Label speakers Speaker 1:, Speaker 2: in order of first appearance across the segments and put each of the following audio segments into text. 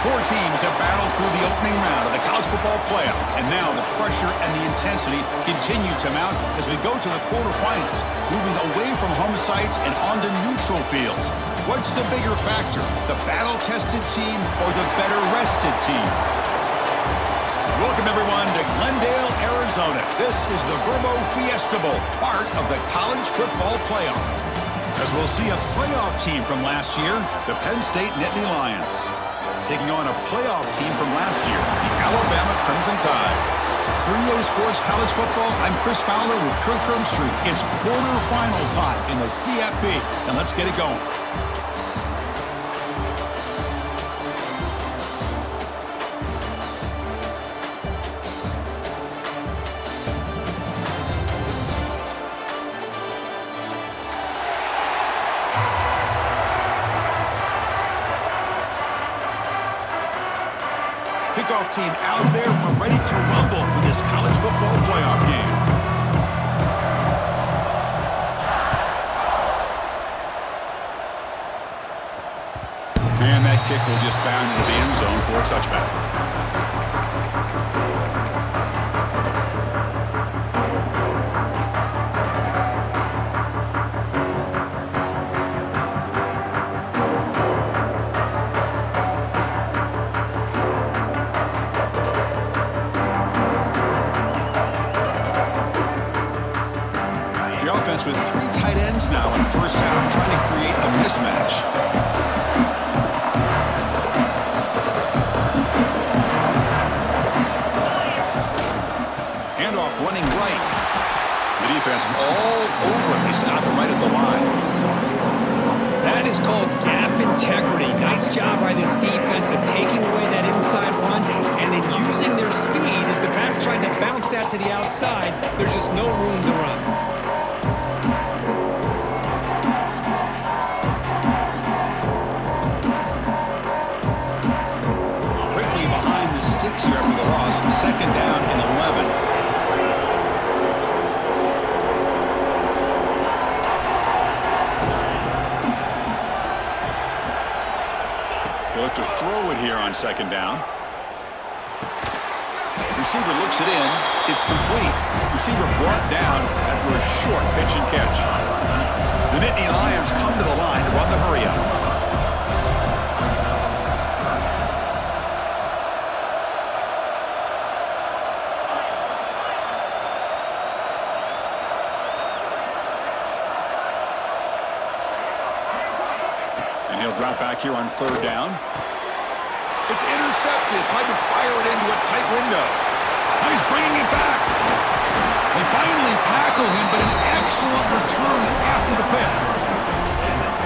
Speaker 1: Four teams have battled through the opening round of the college football playoff, and now the pressure and the intensity continue to mount as we go to the quarterfinals, moving away from home sites and onto neutral fields. What's the bigger factor, the battle-tested team or the better-rested team? Welcome, everyone, to Glendale, Arizona. This is the Verbo Fiesta Bowl, part of the college football playoff. As we'll see a playoff team from last year, the Penn State Nittany Lions, taking on a playoff team from last year, the Alabama Crimson Tide. For EA Sports College Football, I'm Chris Fowler with Kirk Street. It's quarterfinal time in the CFP, and let's get it going. Kickoff team out there. We're ready to rumble for this college football playoff game. And that kick will just bound into the end zone for a touchback. With three tight ends now in first down, trying to create a mismatch. Handoff running right. The defense all over. They stop him right at the line.
Speaker 2: That is called gap integrity. Nice job by this defense of taking away that inside run and then using their speed as the back trying to bounce that to the outside. There's just no room to run.
Speaker 1: Here after the loss, second down and 11. He'll look to throw it here on second down. Receiver looks it in. It's complete. Receiver brought down after a short pitch and catch. The Nittany Lions come to the line to run the hurry up. Drop back here on third down. It's intercepted. Tried to fire it into a tight window. Now he's bringing it back. They finally tackle him, but an excellent return after the pick.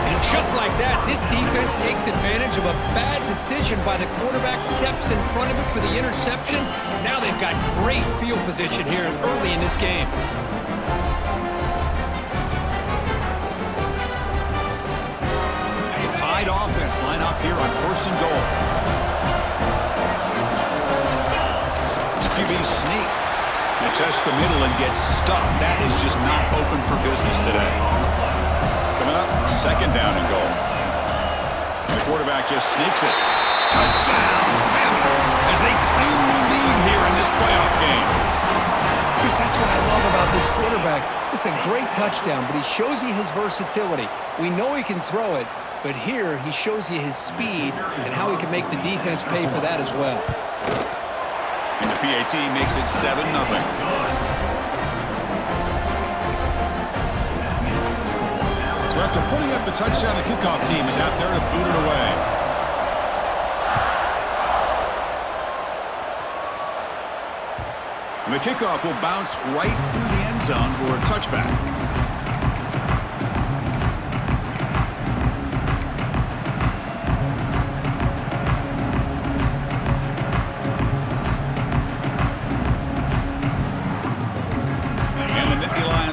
Speaker 2: And just like that, this defense takes advantage of a bad decision by the quarterback, steps in front of it for the interception. Now they've got great field position here early in this game.
Speaker 1: Offense line up here on first and goal. QB sneak. They test the middle and get stuck. That is just not open for business today. Coming up, second down and goal. The quarterback just sneaks it. Touchdown, Bama, as they claim the lead here in this playoff game.
Speaker 2: Chris, that's what I love about this quarterback. It's a great touchdown, but he shows you his versatility. We know he can throw it, but here he shows you his speed and how he can make the defense pay for that as well.
Speaker 1: And the PAT makes it 7-0. So after putting up the touchdown, the kickoff team is out there to boot it away. And the kickoff will bounce right through the end zone for a touchback.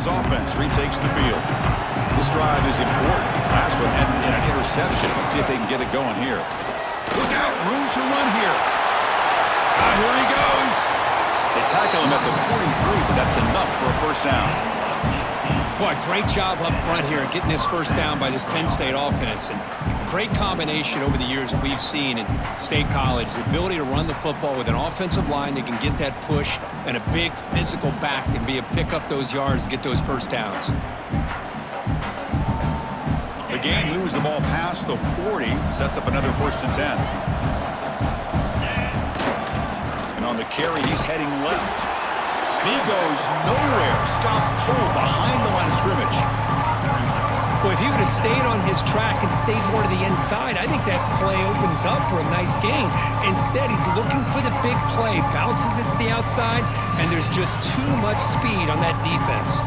Speaker 1: Offense retakes the field. This drive is important. Last one ended in an interception. Let's see if they can get it going here. Look out, room to run here. Here he goes. They tackle him at the 43, but that's enough for a first down.
Speaker 2: Boy, great job up front here getting this first down by this Penn State offense. And great combination over the years that we've seen in State College. The ability to run the football with an offensive line that can get that push and a big physical back that can be able to pick up those yards and get those first downs.
Speaker 1: The game moves the ball past the 40, sets up another 1st and 10. And on the carry, he's heading left. And he goes nowhere. Stop cold behind the line of scrimmage.
Speaker 2: Well, if he would have stayed on his track and stayed more to the inside, I think that play opens up for a nice gain. Instead, he's looking for the big play, bounces it to the outside, and there's just too much speed on that defense.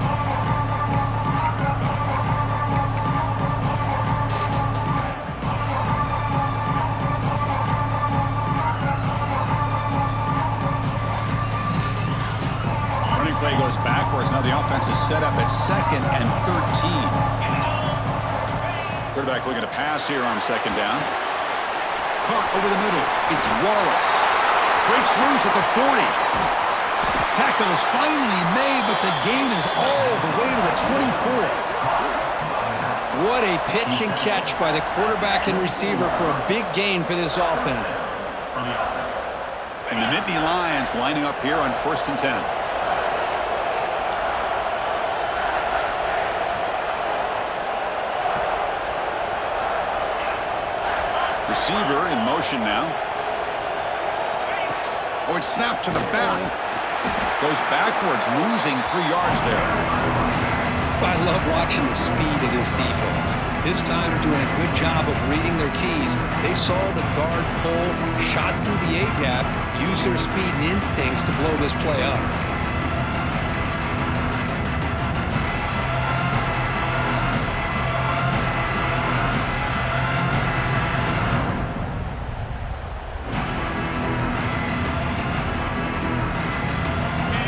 Speaker 1: Play goes backwards. Now the offense is set up at 2nd and 13. Quarterback looking to pass here on 2nd down. Caught over the middle. It's Wallace. Breaks loose at the 40. Tackle is finally made, but the gain is all the way to the 24.
Speaker 2: What a pitch and catch by the quarterback and receiver for a big gain for this offense.
Speaker 1: And the Nittany Lions lining up here on 1st and 10. Receiver in motion now. Oh, it's snapped to the back. Goes backwards, losing 3 yards there.
Speaker 2: I love watching the speed of this defense. This time doing a good job of reading their keys. They saw the guard pull, shot through the A-gap, used their speed and instincts to blow this play up.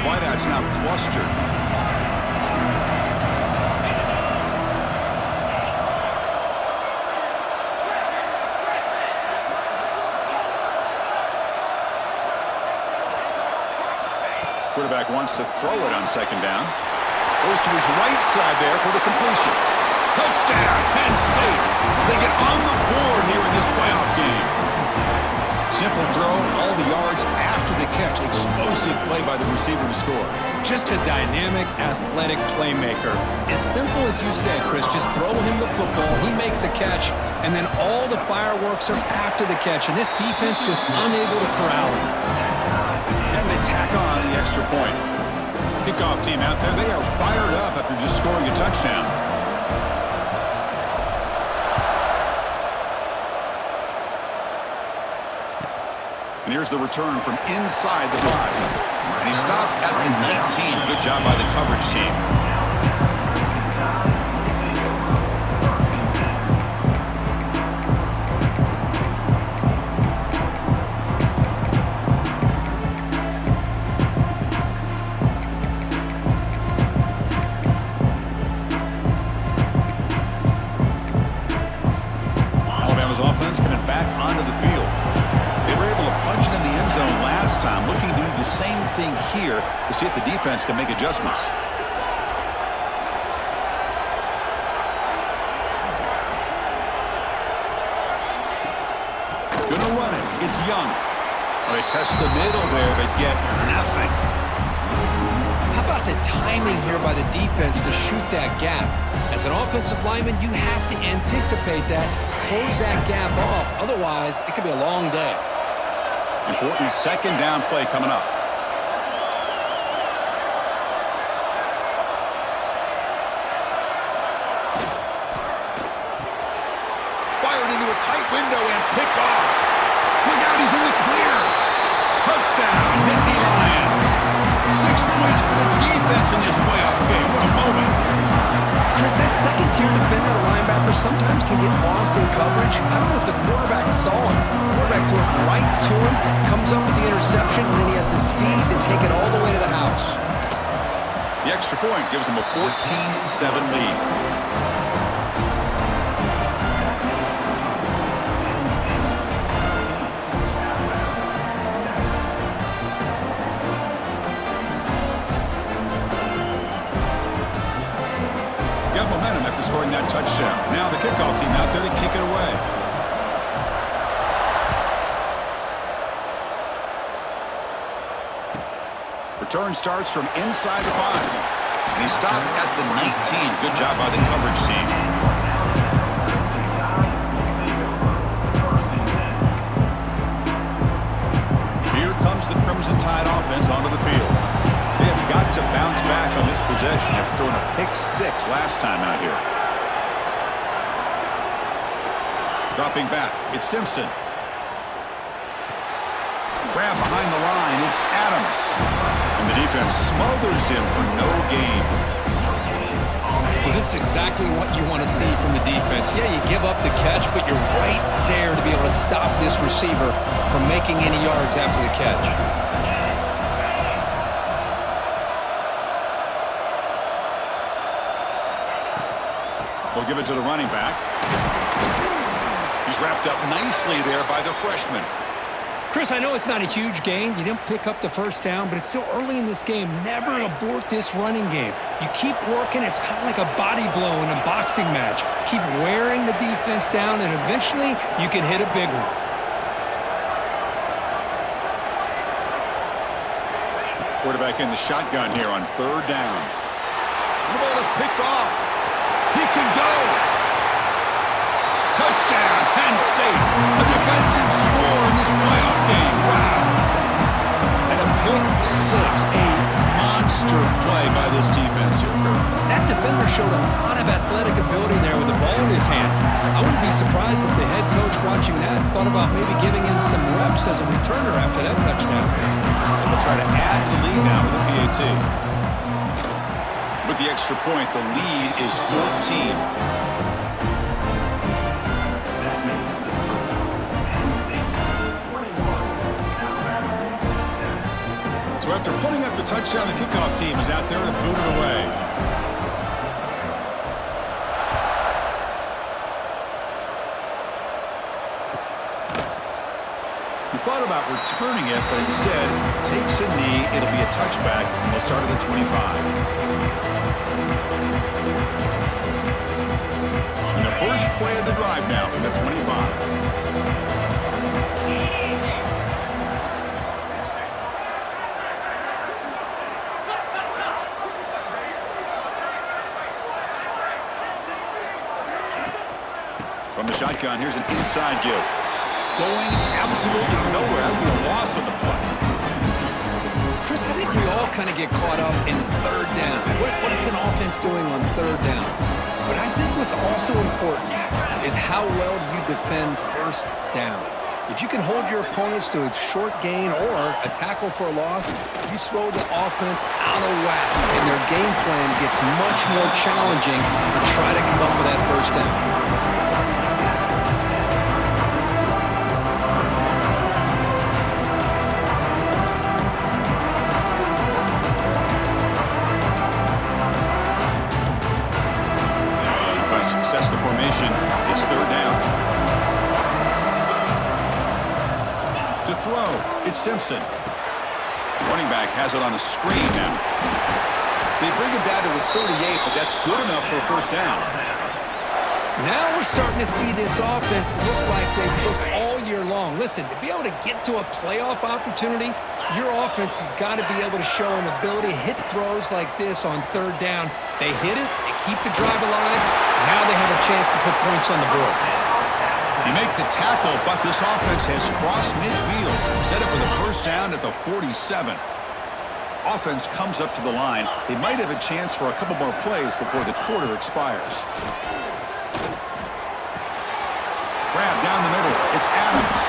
Speaker 1: Wideouts now clustered. Quarterback wants to throw it on 2nd down. Goes to his right side there for the completion. Touchdown, Penn State, as they get on the board here in this playoff game. Simple throw, all the yards after the catch. Explosive play by the receiver to score.
Speaker 2: Just a dynamic, athletic playmaker. As simple as you said, Chris, just throw him the football, he makes a catch, and then all the fireworks are after the catch, and this defense just unable to corral him.
Speaker 1: And they tack on the extra point. Kickoff team out there, they are fired up after just scoring a touchdown. And here's the return from inside the 5. And he stopped at the 19. Good job by the coverage team. Alabama's offense coming back onto the field. They were able to punch it in the end zone last time, looking to do the same thing here to see if the defense can make adjustments. Gonna run it. It's Young. Well, they test the middle there, but get nothing.
Speaker 2: How about the timing here by the defense to shoot that gap? As an offensive lineman, you have to anticipate that, close that gap off. Otherwise, it could be a long day.
Speaker 1: Important 2nd down play coming up. Fired into a tight window and picked off. Look out, he's in the clear. Touchdown, Nittany Lions. 6 points for the defense in this playoff game. What a moment.
Speaker 2: Chris, that second-tier defender or linebacker sometimes can get lost in coverage. I don't know if the quarterback saw him. Quarterback threw it right to him, comes up with the interception, and then he has the speed to take it all the way to the house.
Speaker 1: The extra point gives him a 14-7 lead. in scoring that touchdown. Now the kickoff team out there to kick it away. Return starts from inside the 5. And he stopped at the 19. Good job by the coverage team. Here comes the Crimson Tide offense onto the field. They have got to bounce back on this possession after throwing a pick-6 last time out here. Dropping back, it's Simpson. Grab behind the line, it's Adams. And the defense smothers him for no gain.
Speaker 2: Well, this is exactly what you want to see from the defense. Yeah, you give up the catch, but you're right there to be able to stop this receiver from making any yards after the catch.
Speaker 1: We'll give it to the running back. He's wrapped up nicely there by the freshman.
Speaker 2: Chris, I know it's not a huge gain. You didn't pick up the first down, but it's still early in this game. Never abort this running game. You keep working. It's kind of like a body blow in a boxing match. Keep wearing the defense down, and eventually you can hit a big one.
Speaker 1: Quarterback in the shotgun here on 3rd down. The ball is picked off. He can go. Touchdown, Penn State. A defensive score in this playoff game. Wow. And a pick-6. A monster play by this defense here.
Speaker 2: That defender showed a lot of athletic ability there with the ball in his hands. I wouldn't be surprised if the head coach watching that thought about maybe giving him some reps as a returner after that touchdown.
Speaker 1: And they'll try to add the lead now with the PAT. With the extra point, the lead is 14. So after putting up the touchdown, the kickoff team is out there to boot it away. He thought about returning it, but instead takes a knee. It'll be a touchback. We'll start at the 25. And the first play of the drive now from the 25. From the shotgun, here's an inside give. Going absolutely nowhere after the loss of the play.
Speaker 2: Chris, I think we all kind of get caught up in 3rd down. What is an offense doing on 3rd down? But I think what's also important is how well you defend 1st down. If you can hold your opponents to a short gain or a tackle for a loss, you throw the offense out of whack, and their game plan gets much more challenging to try to come up with that 1st down.
Speaker 1: Sets the formation. It's 3rd down. To throw, it's Simpson. Running back has it on a screen now. They bring him down to the 38, but that's good enough for a 1st down.
Speaker 2: Now we're starting to see this offense look like they've looked all year long. Listen, to be able to get to a playoff opportunity, your offense has got to be able to show an ability to hit throws like this on 3rd down. They hit it, they keep the drive alive. Now they have a chance to put points on the board.
Speaker 1: You make the tackle, but this offense has crossed midfield. Set up with a 1st down at the 47. Offense comes up to the line. They might have a chance for a couple more plays before the quarter expires. Grab down the middle. It's Adams.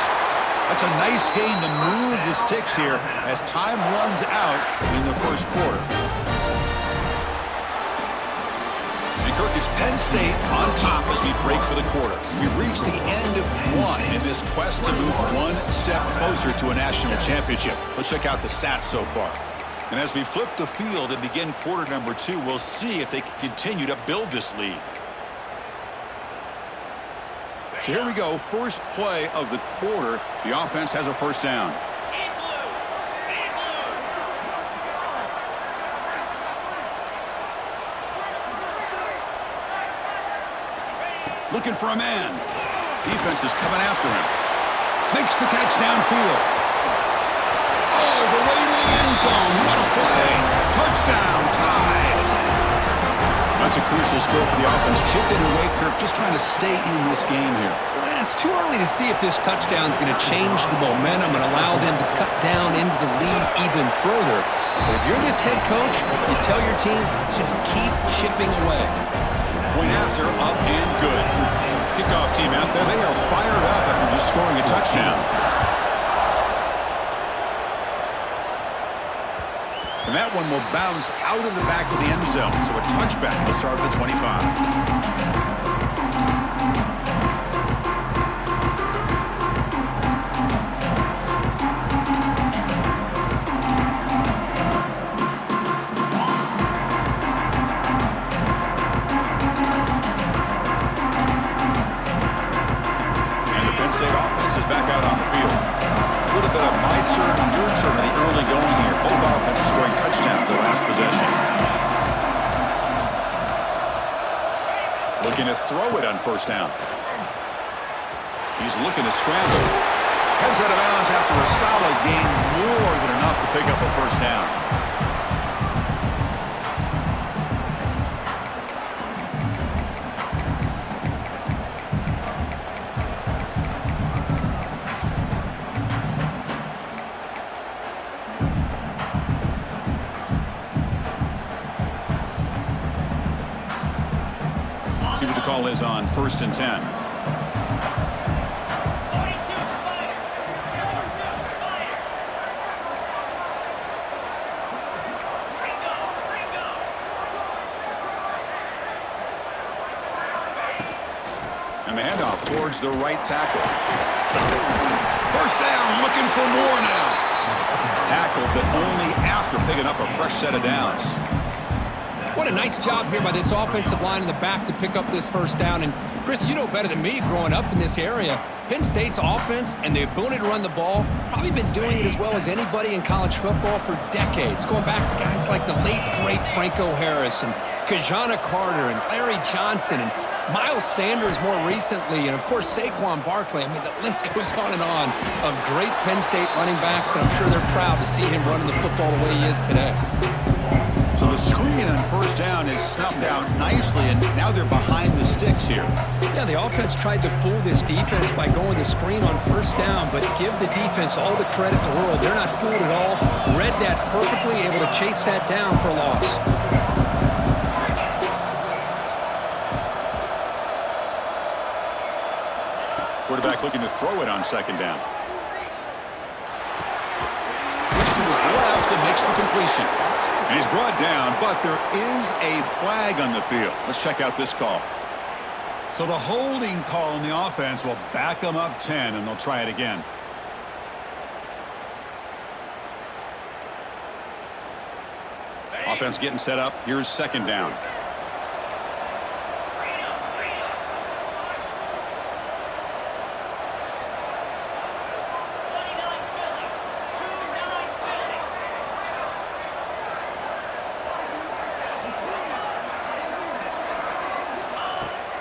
Speaker 1: That's a nice game to move the sticks here as time runs out in the 1st quarter. And Kirk, it's Penn State on top as we break for the quarter. We've reached the end of 1 in this quest to move one step closer to a national championship. Let's check out the stats so far. And as we flip the field and begin quarter number 2, we'll see if they can continue to build this lead. So here we go, first play of the quarter. The offense has a 1st down. Looking for a man. Defense is coming after him. Makes the catch downfield. All the way to the end zone. What a play. Touchdown, tied. That's a crucial score for the offense. Chipping away, Kirk, just trying to stay in this game here.
Speaker 2: It's too early to see if this touchdown is going to change the momentum and allow them to cut down into the lead even further. But if you're this head coach, you tell your team, let's just keep chipping away.
Speaker 1: Point after, up and good. Kickoff team out there. They are fired up after just scoring a touchdown. And that one will bounce out of the back of the end zone. So a touchback to start the 25. Back out on the field. A little bit of my turn, your turn in the early going here. Both offenses scoring touchdowns the last possession. Looking to throw it on first down. He's looking to scramble. Heads out of bounds after a solid gain, more than enough to pick up a first down. See what the call is on 1st and 10. And the handoff towards the right tackle. First down, looking for more now. Tackle, but only after picking up a fresh set of downs.
Speaker 2: What a nice job here by this offensive line in the back to pick up this first down. And, Chris, you know better than me growing up in this area. Penn State's offense and the ability to run the ball, probably been doing it as well as anybody in college football for decades. Going back to guys like the late, great Franco Harris and Kajana Carter and Larry Johnson and Miles Sanders more recently, and, of course, Saquon Barkley. I mean, the list goes on and on of great Penn State running backs, and I'm sure they're proud to see him running the football the way he is today.
Speaker 1: So the screen on first down is snuffed out nicely, and now they're behind the sticks here.
Speaker 2: Yeah, the offense tried to fool this defense by going the screen on first down, but give the defense all the credit in the world. They're not fooled at all. Read that perfectly, able to chase that down for a loss.
Speaker 1: Quarterback looking to throw it on second down. Looks to his left and makes the completion. And he's brought down, but there is a flag on the field. Let's check out this call. So the holding call on the offense will back them up 10, and they'll try it again. Offense getting set up. Here's second down.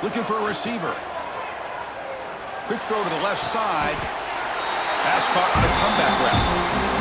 Speaker 1: Looking for a receiver. Quick throw to the left side. Pass caught on a comeback route.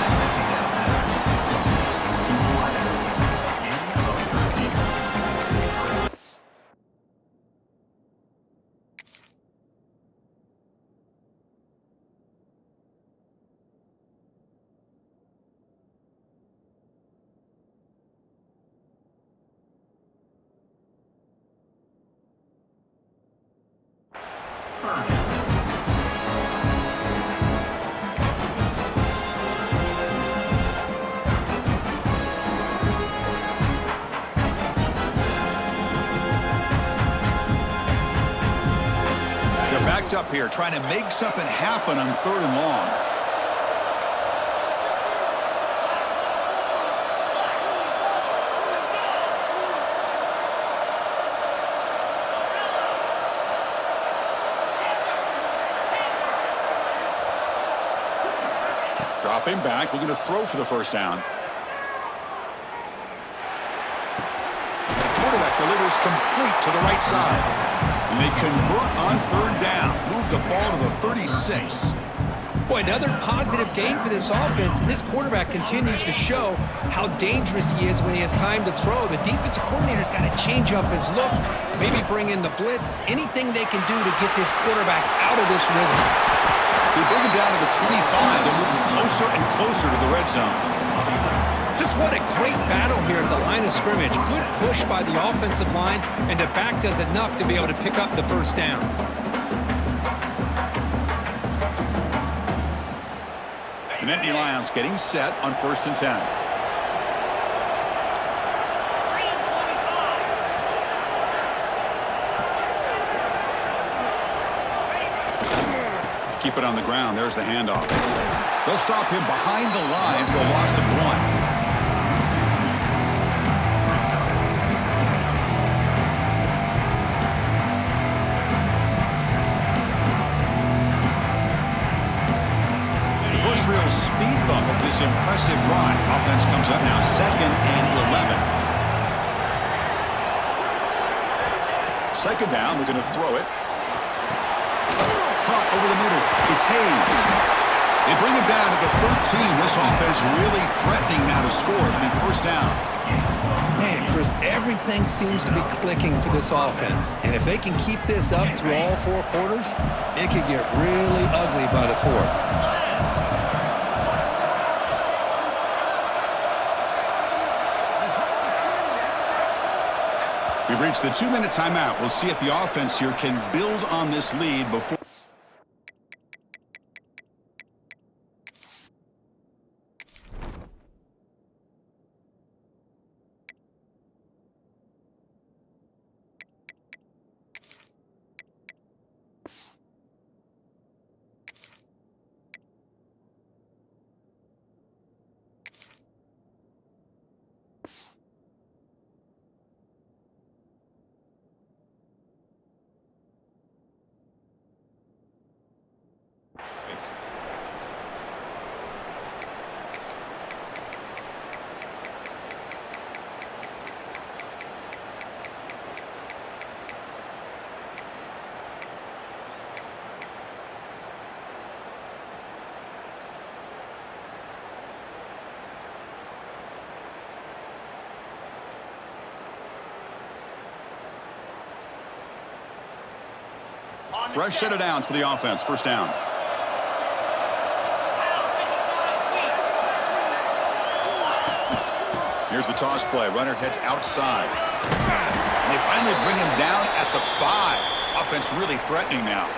Speaker 1: Up here trying to make something happen on 3rd and long. Dropping back, looking to throw for the first down. Quarterback delivers complete to the right side. And they convert on third down. Move the ball to the 36.
Speaker 2: Boy, another positive game for this offense, and this quarterback continues to show how dangerous he is when he has time to throw. The defensive coordinator's got to change up his looks, maybe bring in the blitz, anything they can do to get this quarterback out of this rhythm.
Speaker 1: They bring him down to the 25. They're moving closer and closer to the red zone.
Speaker 2: Just what a great battle here at the line of scrimmage. Good push by the offensive line, and the back does enough to be able to pick up the first down.
Speaker 1: The Nittany Lions getting set on 1st and 10. Keep it on the ground. There's the handoff. They'll stop him behind the line for a loss of 1. Real speed bump of this impressive ride. Offense comes up now 2nd and 11. 2nd down, we're going to throw it. Pump over the middle. It's Hayes. They bring him down to the 13. This offense really threatening now to score. It'll be 1st down.
Speaker 2: Man, Chris, everything seems to be clicking for this offense. And if they can keep this up through all 4 quarters, it could get really ugly by the 4th.
Speaker 1: We've reached the 2-minute timeout. We'll see if the offense here can build on this lead before. Fresh set of downs for the offense. 1st down. Here's the toss play. Runner heads outside. And they finally bring him down at the 5. Offense really threatening now.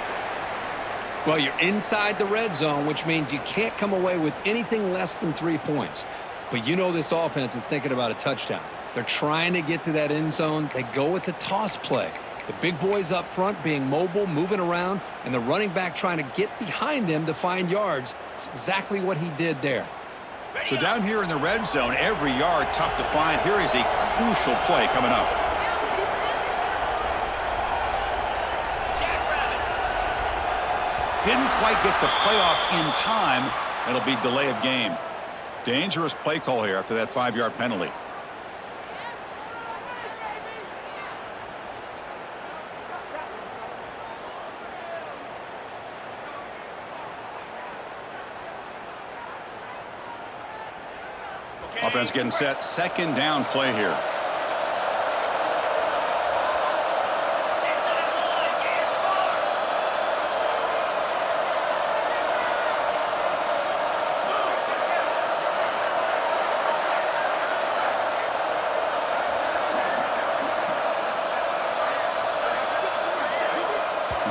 Speaker 2: Well, you're inside the red zone, which means you can't come away with anything less than 3 points. But you know this offense is thinking about a touchdown. They're trying to get to that end zone. They go with the toss play. The big boys up front being mobile, moving around, and the running back trying to get behind them to find yards. It's exactly what he did there.
Speaker 1: So down here in the red zone, every yard tough to find. Here is a crucial play coming up. Didn't quite get the playoff in time. It'll be delay of game. Dangerous play call here after that 5-yard penalty. Offense getting set. 2nd down play here.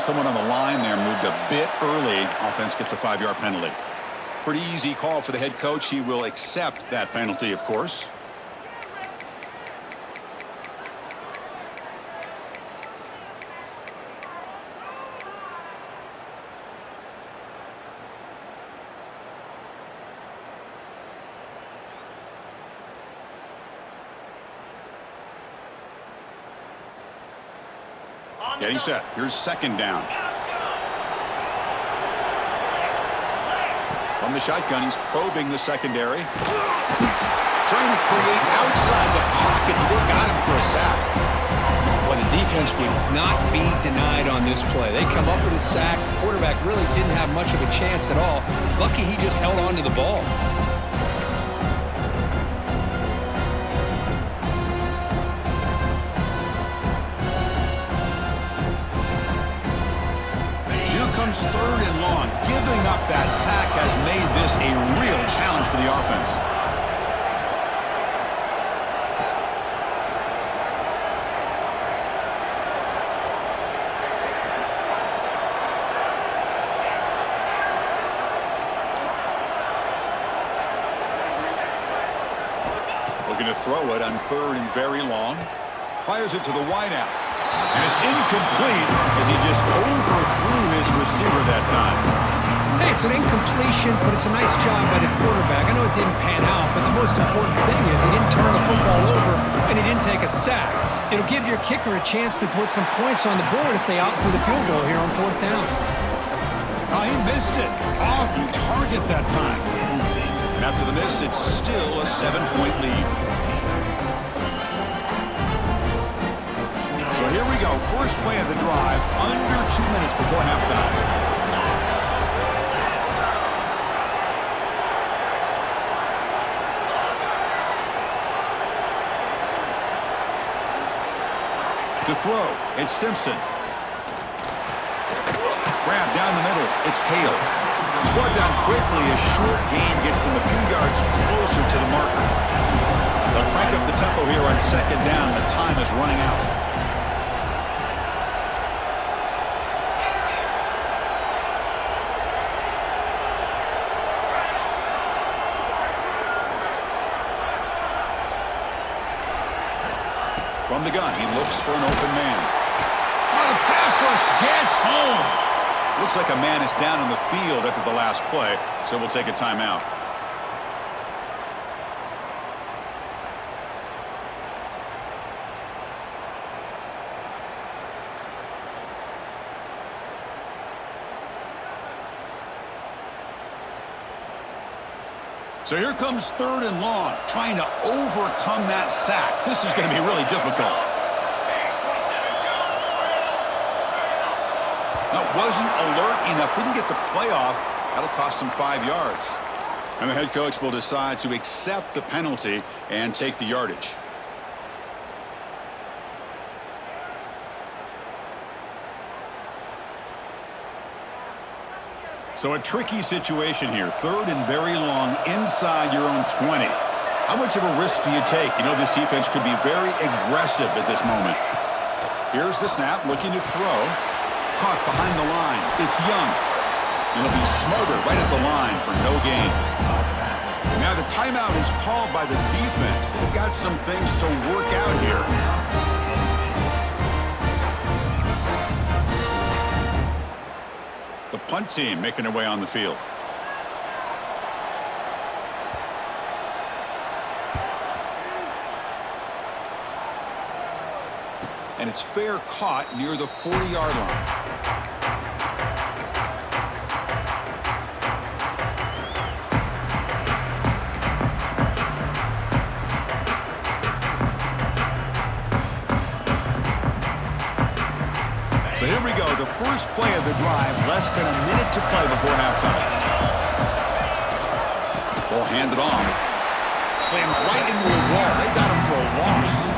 Speaker 1: Someone on the line there moved a bit early. Offense gets a 5-yard penalty. Pretty easy call for the head coach. He will accept that penalty, of course. Getting set. Here's 2nd down. From the shotgun, he's probing the secondary. Trying to create outside the pocket. They got him for a sack.
Speaker 2: Well, the defense would not be denied on this play. They come up with a sack. The quarterback really didn't have much of a chance at all. Lucky he just held on to the ball.
Speaker 1: Here comes 3rd and long. Giving up that sack has made this a real challenge for the offense. Looking to throw it on 3rd and very long. Fires it to the wideout. And it's incomplete as he just overthrew his receiver that time.
Speaker 2: Hey, it's an incompletion, but it's a nice job by the quarterback. I know it didn't pan out, but the most important thing is he didn't turn the football over and he didn't take a sack. It'll give your kicker a chance to put some points on the board if they opt for the field goal here on 4th down.
Speaker 1: Oh, he missed it. Off target that time. And after the miss, it's still a 7-point lead. So here we go. First play of the drive, under 2 minutes before halftime. To throw, it's Simpson. Grab down the middle, it's Hale. He's brought down quickly. A short gain gets them a few yards closer to the marker. They'll crank up the tempo here on 2nd down. The time is running out. From the gun, he looks for an open man. Oh, the pass rush gets home. Looks like a man is down on the field after the last play, so we'll take a timeout. So here comes 3rd and long, trying to overcome that sack. This is going to be really difficult. No, wasn't alert enough, didn't get the play off. That'll cost him 5 yards. And the head coach will decide to accept the penalty and take the yardage. So a tricky situation here. 3rd and very long inside your own 20. How much of a risk do you take? You know this defense could be very aggressive at this moment. Here's the snap, looking to throw. Caught behind the line. It's Young. And it'll be smothered right at the line for no gain. Now the timeout is called by the defense. They've got some things to work out here. The punt team making their way on the field. And it's fair caught near the 40-yard line. So here we go, the first play of the drive, less than a minute to play before halftime. Ball handed off. Slams right into a wall. They got him for a loss.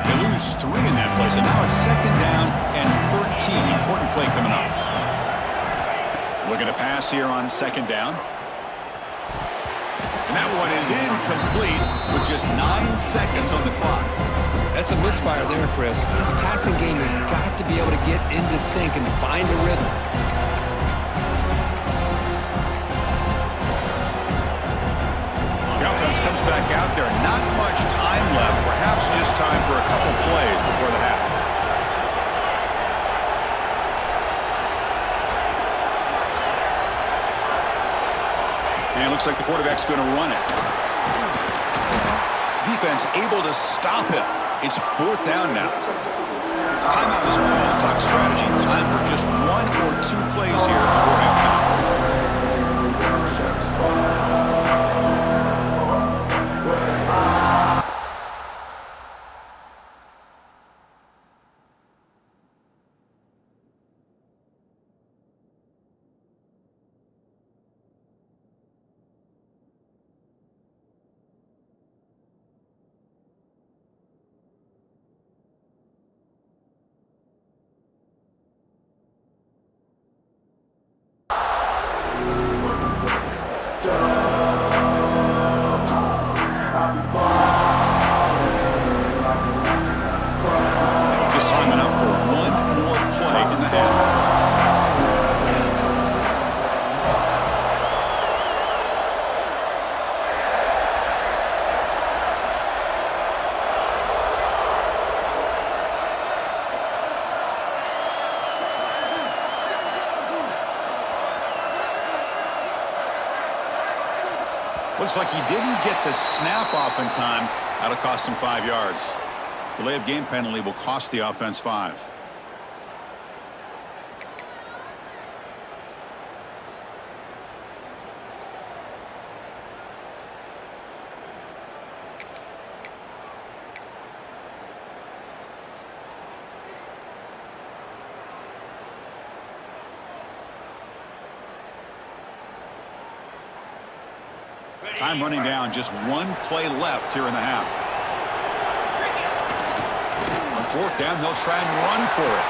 Speaker 1: They lose 3 in that play, so now it's 2nd down and 13. Important play coming up. Looking to pass here on 2nd down. And that one is incomplete with just 9 seconds on the clock.
Speaker 2: That's a misfire there, Chris. This passing game has got to be able to get into sync and find a rhythm.
Speaker 1: The offense comes back out there. Not much time left. Perhaps just time for a couple plays before the half. And it looks like the quarterback's going to run it. Defense able to stop him. It's 4th down now. Timeout is called. Talk strategy. Time for just 1 or Looks like he didn't get the snap off in time. That'll cost him 5 yards. Delay of game penalty will cost the offense 5. Time running down, just 1 play left here in the half. On 4th down, they'll try and run for it.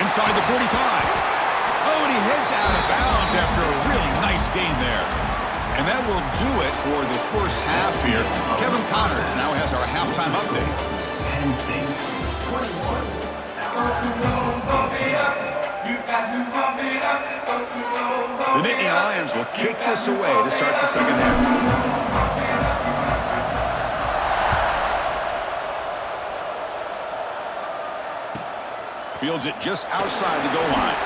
Speaker 1: Inside the 45. Oh, and he heads out of bounds after a really nice gain there. And that will do it for the first half here. Kevin Connors now has our halftime update.
Speaker 3: Penn State 21.
Speaker 1: The Nittany Lions will kick this away to start the second half. Fields it just outside the goal line.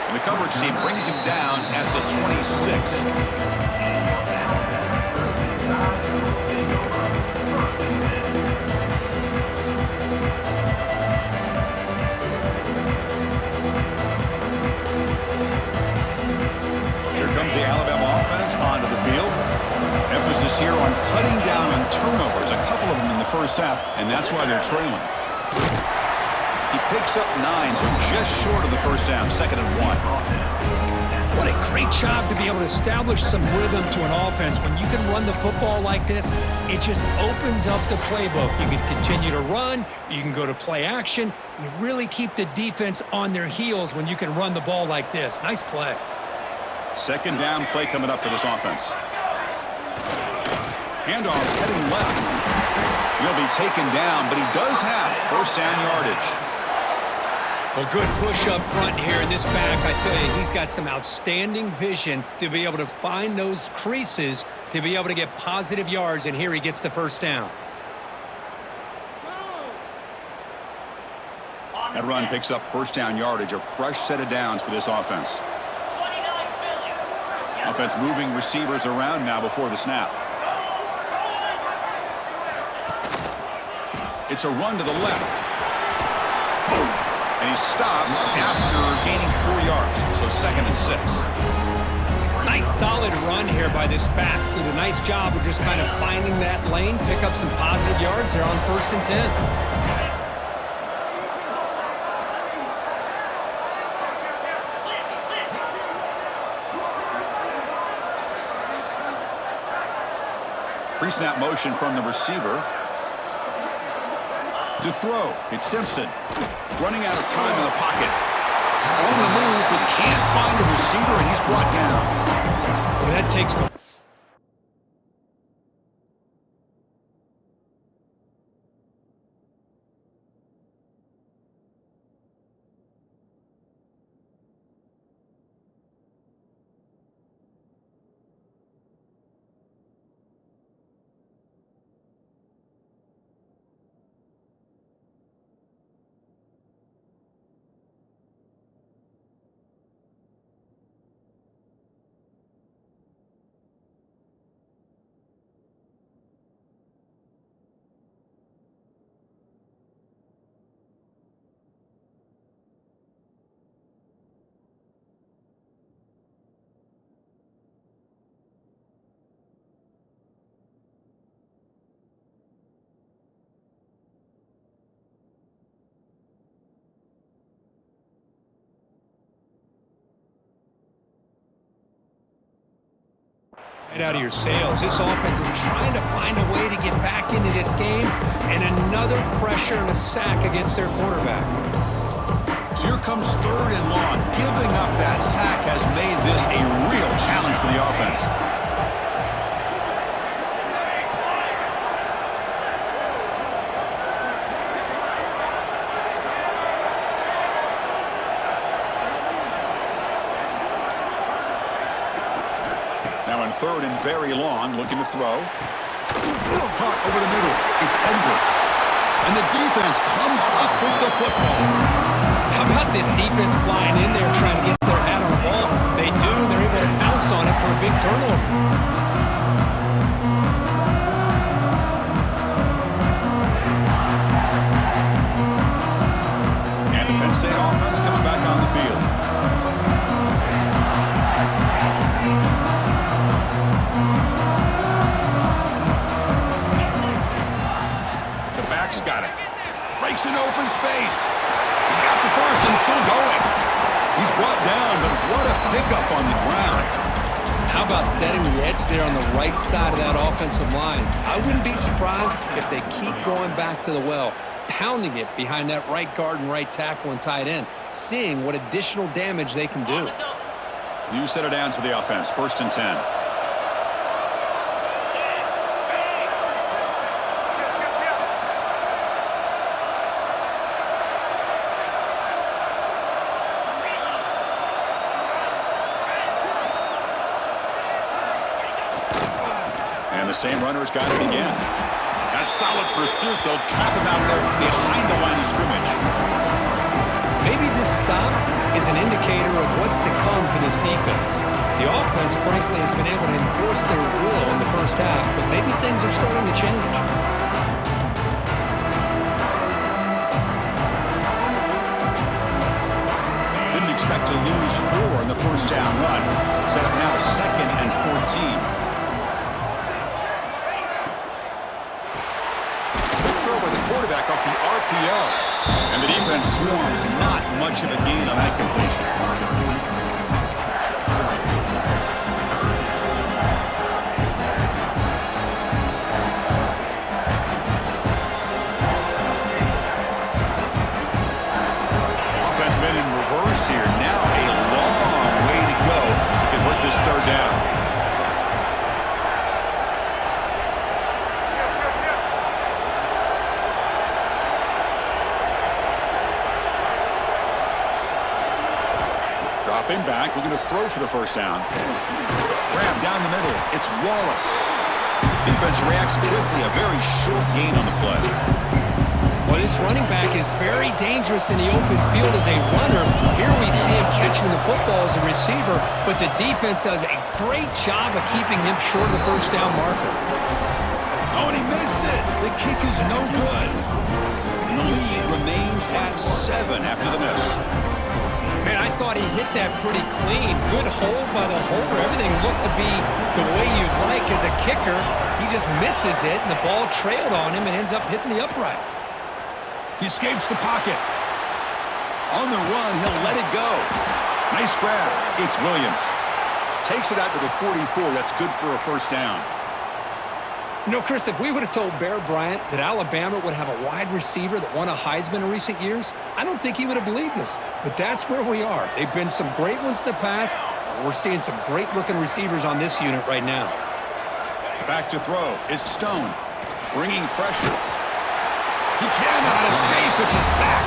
Speaker 1: And the coverage team brings him down at the 26. The Alabama offense onto the field. Emphasis here on cutting down on turnovers, a couple of them in the first half, and that's why they're trailing. He picks up 9, so just short of the first down, 2nd and 1.
Speaker 2: What a great job to be able to establish some rhythm to an offense. When you can run the football like this, it just opens up the playbook. You can continue to run. You can go to play action. You really keep the defense on their heels when you can run the ball like this. Nice play.
Speaker 1: 2nd down play coming up for this offense. Handoff heading left. He'll be taken down, but he does have 1st down yardage.
Speaker 2: Well, good push up front here in this back. I tell you, he's got some outstanding vision to be able to find those creases to be able to get positive yards, and here he gets the 1st down.
Speaker 1: That run picks up 1st down yardage, a fresh set of downs for this offense. Offense moving receivers around now before the snap. It's a run to the left. And he's stopped after gaining 4 yards. So 2nd and 6.
Speaker 2: Nice solid run here by this back. Did a nice job of just kind of finding that lane, pick up some positive yards. They're on 1st and 10.
Speaker 1: Pre-snap motion from the receiver. To throw, it's Simpson. Running out of time in the pocket. On the move, but can't find a receiver, and he's brought down.
Speaker 2: Well, that takes... Right out of your sails. This offense is trying to find a way to get back into this game, and another pressure and a sack against their quarterback.
Speaker 1: So here comes 3rd and long. Giving up that sack has made this a real challenge for the offense. Now in 3rd and very long, looking to throw. Caught over the middle. It's Edwards. And the defense comes up with the football.
Speaker 2: How about this defense flying in there trying to get their hat on a ball. They do. They're able to pounce on it for a big turnover.
Speaker 1: And the Penn State offense comes back on the field. The back's got it. Breaks an open space. He's got the first and still going. He's brought down, but what a pickup on the ground.
Speaker 2: How about setting the edge there on the right side of that offensive line? I wouldn't be surprised if they keep going back to the well, pounding it behind that right guard and right tackle and tight end, seeing what additional damage they can do.
Speaker 1: New set of downs for the offense, 1st and 10. And the same runner's got it again. That solid pursuit. They'll trap him out there behind the line of scrimmage.
Speaker 2: Maybe this stop is an indicator of what's to come for this defense. The offense, frankly, has been able to enforce their will in the first half, but maybe things are starting to change.
Speaker 1: Didn't expect to lose 4 in the first down run. Set up now 2nd and 14. Quarterback off the RPO. And the defense swarms. Not much of a gain on that completion. Offense been in reverse here. Now a long way to go to convert this 3rd down. Dropping back, looking to throw for the 1st down. Grab down the middle. It's Wallace. Defense reacts quickly. A very short gain on the play.
Speaker 2: Well, this running back is very dangerous in the open field as a runner. Here we see him catching the football as a receiver, but the defense does a great job of keeping him short of the 1st down marker.
Speaker 1: Oh, and he missed it. The kick is no good. And the lead remains at 7 after the miss.
Speaker 2: Man, I thought he hit that pretty clean. Good hold by the holder. Everything looked to be the way you'd like as a kicker. He just misses it, and the ball trailed on him and ends up hitting the upright.
Speaker 1: He escapes the pocket. On the run, he'll let it go. Nice grab. It's Williams. Takes it out to the 44. That's good for a 1st down.
Speaker 2: You know, Chris, if we would have told Bear Bryant that Alabama would have a wide receiver that won a Heisman in recent years, I don't think he would have believed us. But that's where we are. They've been some great ones in the past. We're seeing some great-looking receivers on this unit right now.
Speaker 1: Back to throw. It's Stone. Bringing pressure. He cannot escape. It's a sack.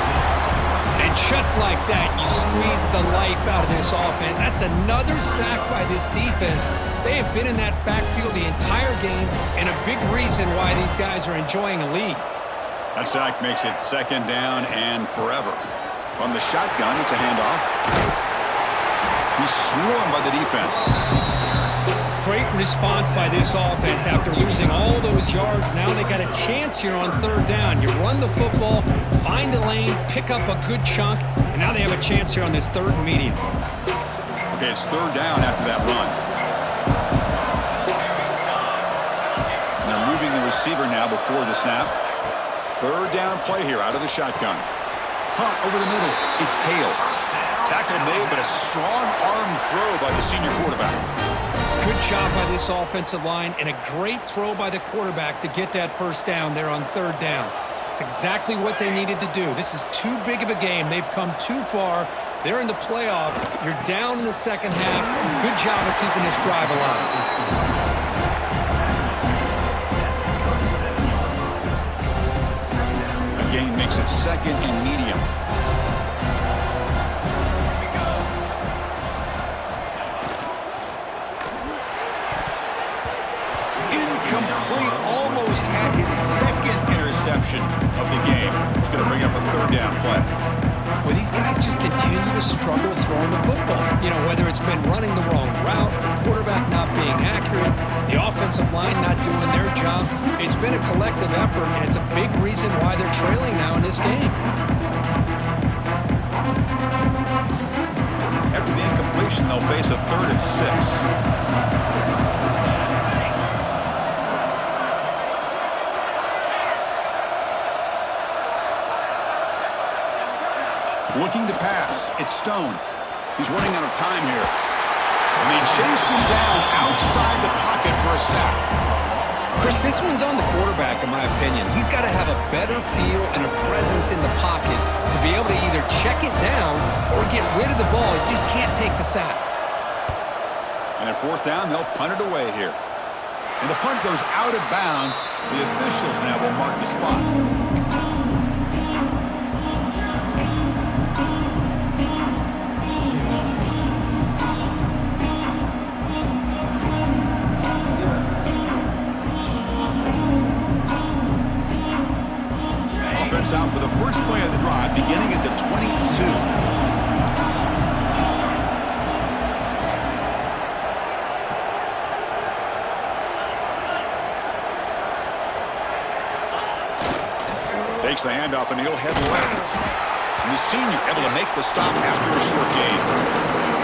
Speaker 2: And just like that, you squeeze the life out of this offense. That's another sack by this defense. They have been in that backfield the entire game, and a big reason why these guys are enjoying a lead.
Speaker 1: That sack makes it 2nd down and forever. From the shotgun, it's a handoff. He's swarmed by the defense.
Speaker 2: Great response by this offense after losing all those yards. Now they got a chance here on 3rd down. You run the football, find a lane, pick up a good chunk, and now they have a chance here on this 3rd and medium.
Speaker 1: Okay, it's 3rd down after that run. And they're moving the receiver now before the snap. 3rd down play here out of the shotgun. Hunt over the middle. It's Hale. Tackle made, but a strong arm throw by the senior quarterback.
Speaker 2: Good job by this offensive line and a great throw by the quarterback to get that 1st down there on 3rd down. It's exactly what they needed to do. This is too big of a game. They've come too far. They're in the playoff. You're down in the 2nd half. Good job of keeping this drive alive.
Speaker 1: A gain makes it 2nd and medium. Incomplete, almost had his 2nd interception of the game. It's going to bring up a 3rd down play.
Speaker 2: where these guys just continue to struggle throwing the football. You know, whether it's been running the wrong route, the quarterback not being accurate, the offensive line not doing their job. It's been a collective effort, and it's a big reason why they're trailing now in this game.
Speaker 1: After the incompletion, they'll face a 3rd and 6. Looking to pass. It's Stone. He's running out of time here. And they chase him down outside the pocket for a sack.
Speaker 2: Chris, this one's on the quarterback, in my opinion. He's got to have a better feel and a presence in the pocket to be able to either check it down or get rid of the ball. He just can't take the sack.
Speaker 1: And at 4th down, they'll punt it away here. And the punt goes out of bounds. The officials now will mark the spot. Out for the first play of the drive, beginning at the 22. Takes the handoff and he'll head left. And the senior able to make the stop after a short gain.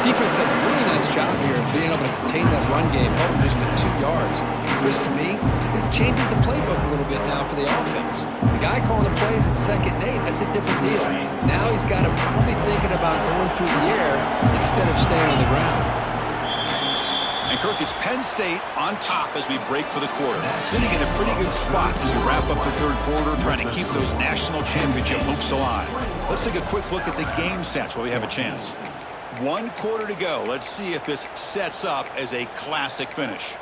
Speaker 2: Defense does a really nice job here of being able to contain that run game, helping just with 2 yards. Chris, to me, this changes the playbook a little bit now for the offense. The guy calling the plays at 2nd and 8, that's a different deal. Now he's got to probably thinking about going through the air instead of staying on the ground.
Speaker 1: And Kirk, it's Penn State on top as we break for the quarter. Sitting in a pretty good spot as we wrap up the 3rd quarter, trying to keep those national championship hopes alive. Let's take a quick look at the game stats while we have a chance. 1 quarter to go. Let's see if this sets up as a classic finish.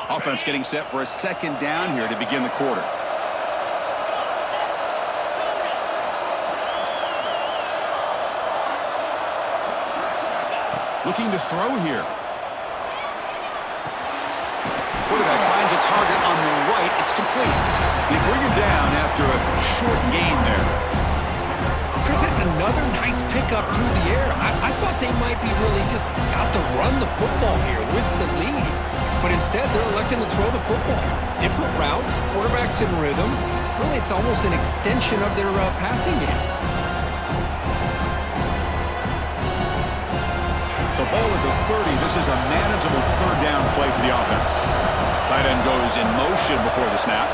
Speaker 1: Offense getting set for a 2nd down here to begin the quarter. Looking to throw here. Quarterback finds a target on the right. It's complete. They bring him down after a short gain there.
Speaker 2: Chris, that's another nice pickup through the air. I thought they might be really just out to run the football here with the lead. But instead, they're electing to throw the football. Different routes, quarterbacks in rhythm. Really, it's almost an extension of their passing game.
Speaker 1: So ball at the 30. This is a manageable 3rd down play for the offense. Tight end goes in motion before the snap.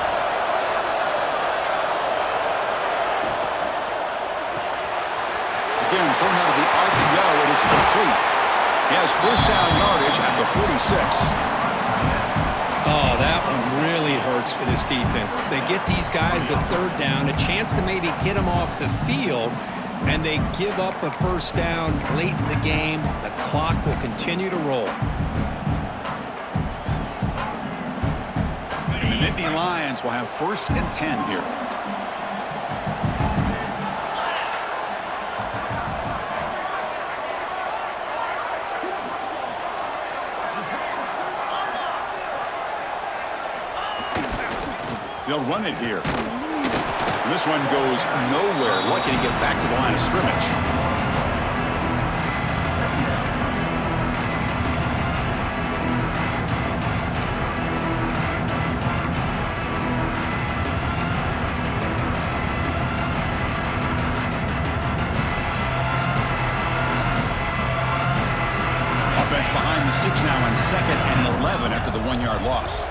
Speaker 1: Again, thrown out of the RPO, and it's complete. He has 1st down yardage at the 46.
Speaker 2: Oh, that one really hurts for this defense. They get these guys to 3rd down, a chance to maybe get them off the field, and they give up a 1st down late in the game. The clock will continue to roll.
Speaker 1: And the Nittany Lions will have 1st and 10 here. They'll run it here. And this one goes nowhere. Lucky to get back to the line of scrimmage. Offense behind the 6 now on 2nd and 11 after the 1-yard loss.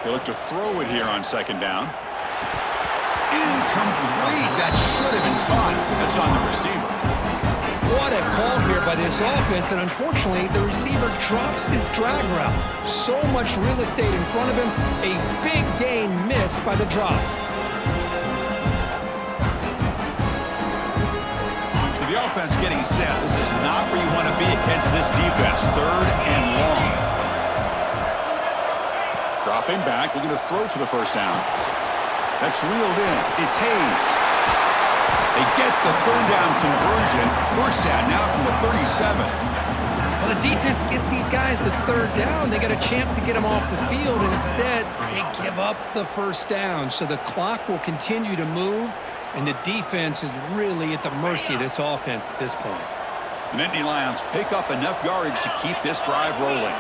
Speaker 1: They look to throw it here on 2nd down. Incomplete. That should have been caught. That's on the receiver.
Speaker 2: What a call here by this offense, and unfortunately, the receiver drops this drag route. So much real estate in front of him. A big gain missed by the drop.
Speaker 1: So the offense getting set. This is not where you want to be against this defense. 3rd and long. Dropping back, looking to throw for the 1st down. That's reeled in. It's Hayes. They get the third down conversion. First down now from the 37.
Speaker 2: Well, the defense gets these guys to third down. They got a chance to get them off the field, and instead they give up the first down. So the clock will continue to move, and the defense is really at the mercy of this offense at this point.
Speaker 1: The Nittany Lions pick up enough yardage to keep this drive rolling.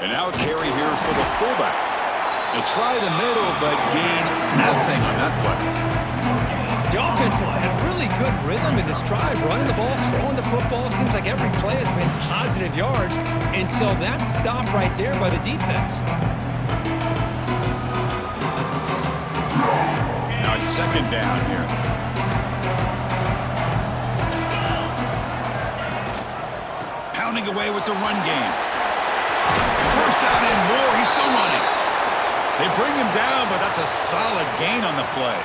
Speaker 1: And now a carry here for the fullback. They try the middle, but gain nothing on that play.
Speaker 2: The offense has had really good rhythm in this drive, running the ball, throwing the football. Seems like every play has been positive yards until that stop right there by the defense.
Speaker 1: Now it's second down here. Pounding away with the run game. First down and more. He's still running. They bring him down, but that's a solid gain on the play.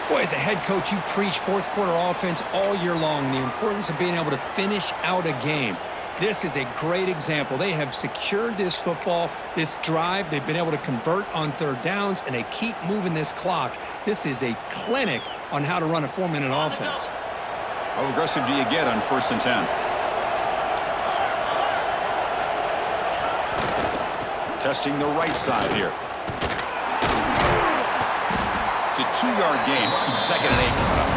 Speaker 2: Boy, as a head coach, you preach fourth quarter offense all year long, the importance of being able to finish out a game. This is a great example. They have secured this football, this drive. They've been able to convert on third downs, and they keep moving this clock. This is a clinic on how to run a 4-minute offense.
Speaker 1: How aggressive do you get on 1st and 10? Testing the right side here. It's a 2-yard gain. 2nd and 8 coming up.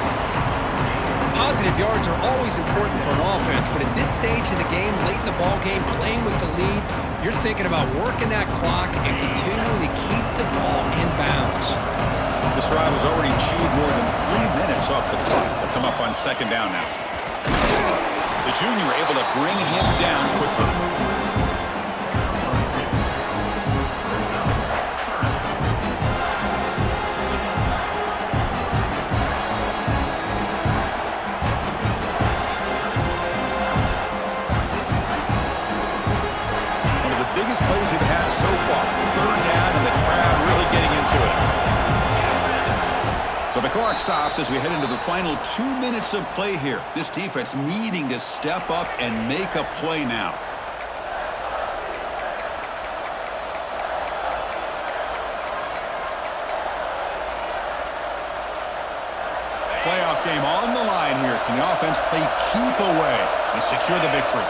Speaker 2: Positive yards are always important for an offense, but at this stage in the game, late in the ball game, playing with the lead, you're thinking about working that clock and continuing to keep the ball in bounds.
Speaker 1: This drive has already achieved more than 3 minutes off the clock. They'll come up on 2nd down now. The junior able to bring him down quickly. Plays we've had so far. 3rd down and the crowd really getting into it. So the clock stops as we head into the final 2 minutes of play here. This defense needing to step up and make a play now. Playoff game on the line here. Can the offense play keep away and secure the victory?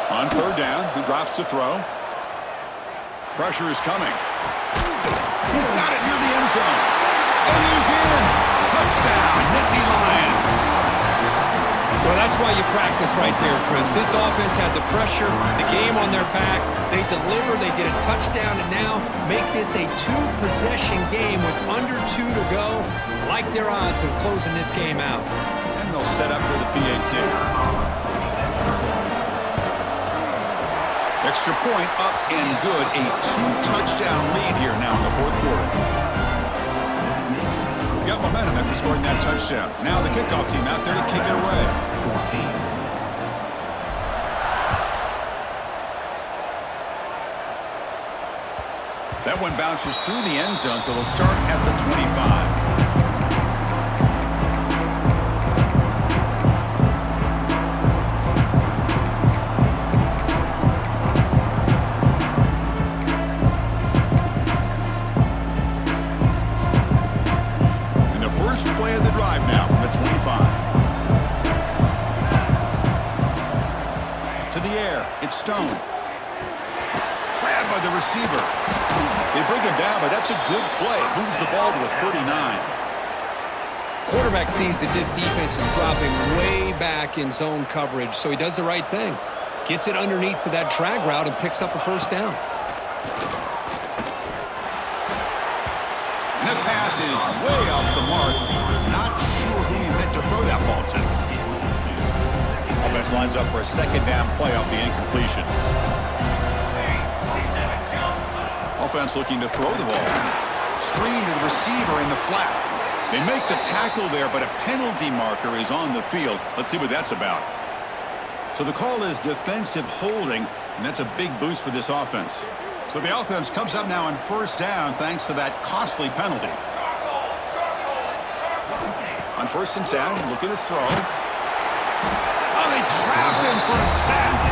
Speaker 1: On 3rd down, he drops to throw. Pressure is coming. He's got it near the end zone. And he's in. Touchdown, Nittany Lions.
Speaker 2: Well, that's why you practice right there, Chris. This offense had the pressure, the game on their back. They deliver, they get a touchdown, and now make this a 2-possession game with under 2 to go. Like their odds of closing this game out.
Speaker 1: And they'll set up for the PAT. Extra point up and good. A 2-touchdown lead here now in the 4th quarter. Got momentum after scoring that touchdown. Now the kickoff team out there to kick it away. That one bounces through the end zone, so they'll start at the 25. Play of the drive now from the 25. To the air, it's Stone. Grabbed by the receiver. They bring him down, but that's a good play. Moves the ball to the 39.
Speaker 2: Quarterback sees that this defense is dropping way back in zone coverage, so he does the right thing. Gets it underneath to that drag route and picks up a 1st down.
Speaker 1: And the pass is way off the mark. Not sure who he meant to throw that ball to. Offense lines up for a 2nd down play off the incompletion. Offense looking to throw the ball. Screen to the receiver in the flat. They make the tackle there, but a penalty marker is on the field. Let's see what that's about. So the call is defensive holding, and that's a big boost for this offense. So the offense comes up now on first down thanks to that costly penalty. On 1st and 10, looking to throw. Oh, they trap him for a sack.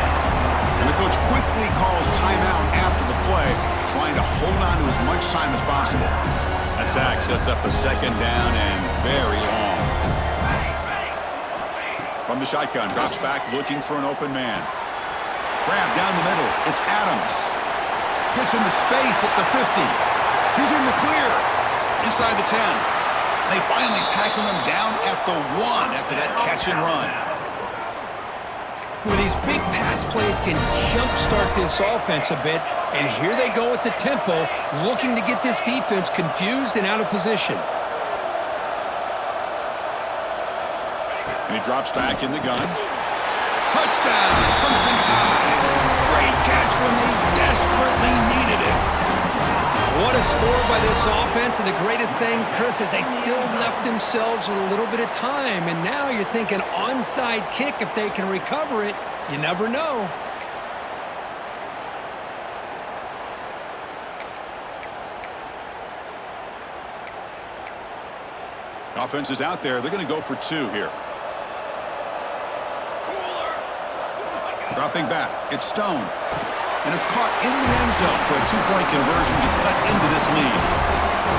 Speaker 1: And the coach quickly calls timeout after the play, trying to hold on to as much time as possible. That sack sets up a 2nd down and very long. From the shotgun, drops back looking for an open man. Grab down the middle. It's Adams. Gets into space at the 50. He's in the clear. Inside the 10. They finally tackle him down at the 1 after that catch and run.
Speaker 2: Well, these big pass plays can jumpstart this offense a bit, and here they go with the tempo, looking to get this defense confused and out of position.
Speaker 1: And he drops back in the gun. Touchdown, Crimson Tide. Great catch when they desperately needed it.
Speaker 2: What a score by this offense, and the greatest thing, Chris, is they still left themselves with a little bit of time, and now you're thinking onside kick if they can recover it. You never know.
Speaker 1: Offense is out there. They're going to go for 2 here. Dropping back. It's Stone. And it's caught in the end zone for a 2-point conversion to cut into this lead.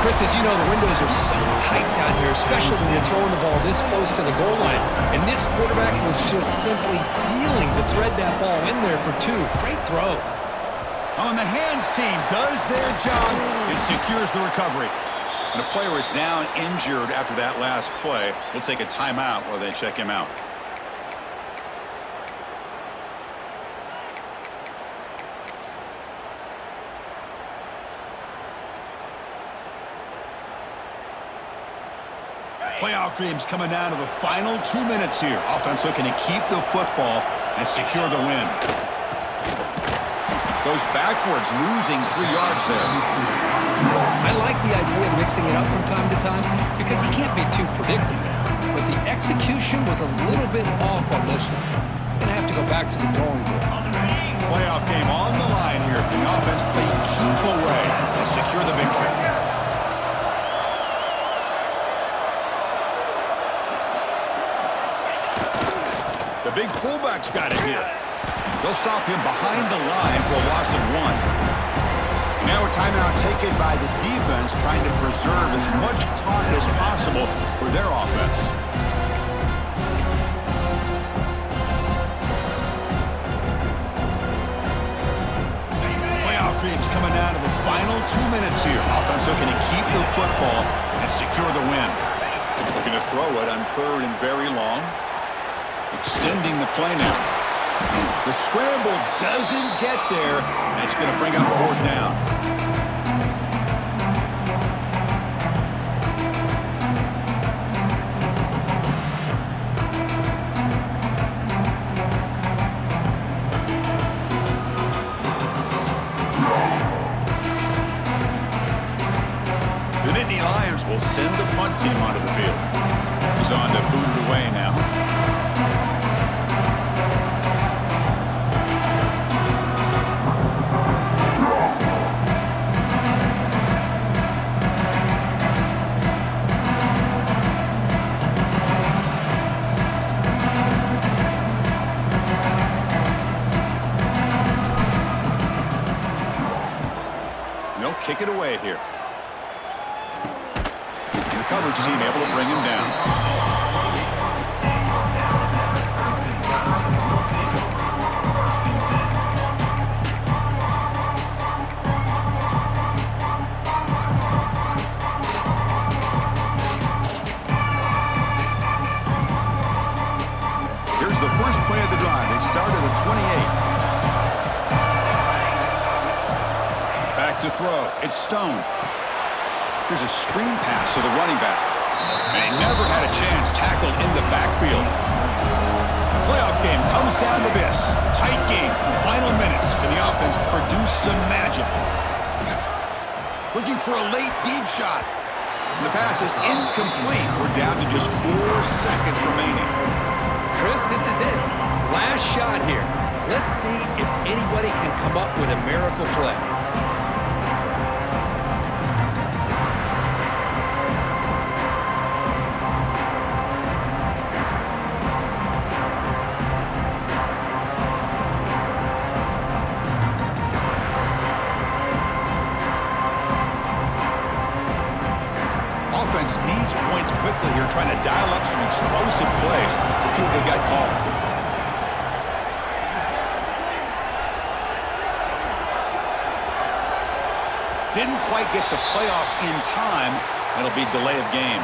Speaker 2: Chris, as you know, the windows are so tight down here, especially when you're throwing the ball this close to the goal line. And this quarterback was just simply dealing to thread that ball in there for 2. Great throw.
Speaker 1: On the hands team does their job. It secures the recovery. And a player is down injured after that last play. We'll take a timeout while they check him out. Playoff dreams coming down to the final 2 minutes here. Offense looking to keep the football and secure the win. Goes backwards, losing 3 yards there.
Speaker 2: I like the idea of mixing it up from time to time because he can't be too predictable. But the execution was a little bit off on this one. Going to have to go back to the drawing board.
Speaker 1: Playoff game on the line here. The offense played keep away and secure the victory. The big fullback's got it here. They'll stop him behind the line for a loss of 1. Now a timeout taken by the defense, trying to preserve as much clock as possible for their offense. Playoff dreams coming down to the final 2 minutes here. Offense looking to keep the football and secure the win. Looking to throw it on 3rd and very long. Extending the play now. The scramble doesn't get there, and it's going to bring up 4th down. The Nittany Lions will send the punt team onto the field. He's on to boot it away now. Kick it away here. The coverage team able to bring him down. Here's the first play of the drive. They start at the 28. To throw. It's Stone. Here's a screen pass to the running back. And he never had a chance tackled in the backfield. Playoff game comes down to this. Tight game. Final minutes. Can the offense produce some magic? Looking for a late deep shot. And the pass is incomplete. We're down to just 4 seconds remaining.
Speaker 2: Chris, this is it. Last shot here. Let's see if anybody can come up with a miracle play.
Speaker 1: Offense needs points quickly here, trying to dial up some explosive plays. Let's see what they've got called. Didn't quite get the playoff in time. It'll be delay of game.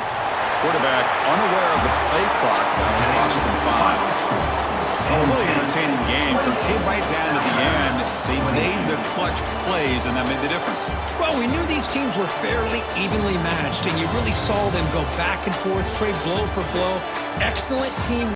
Speaker 1: Quarterback unaware of the play clock. That'll cost them 5. A really entertaining game. It came right down to the end. They made the clutch plays, and that made the difference.
Speaker 2: Well, we knew these teams were fairly evenly matched, and you really saw them go back and forth, trade blow for blow. Excellent team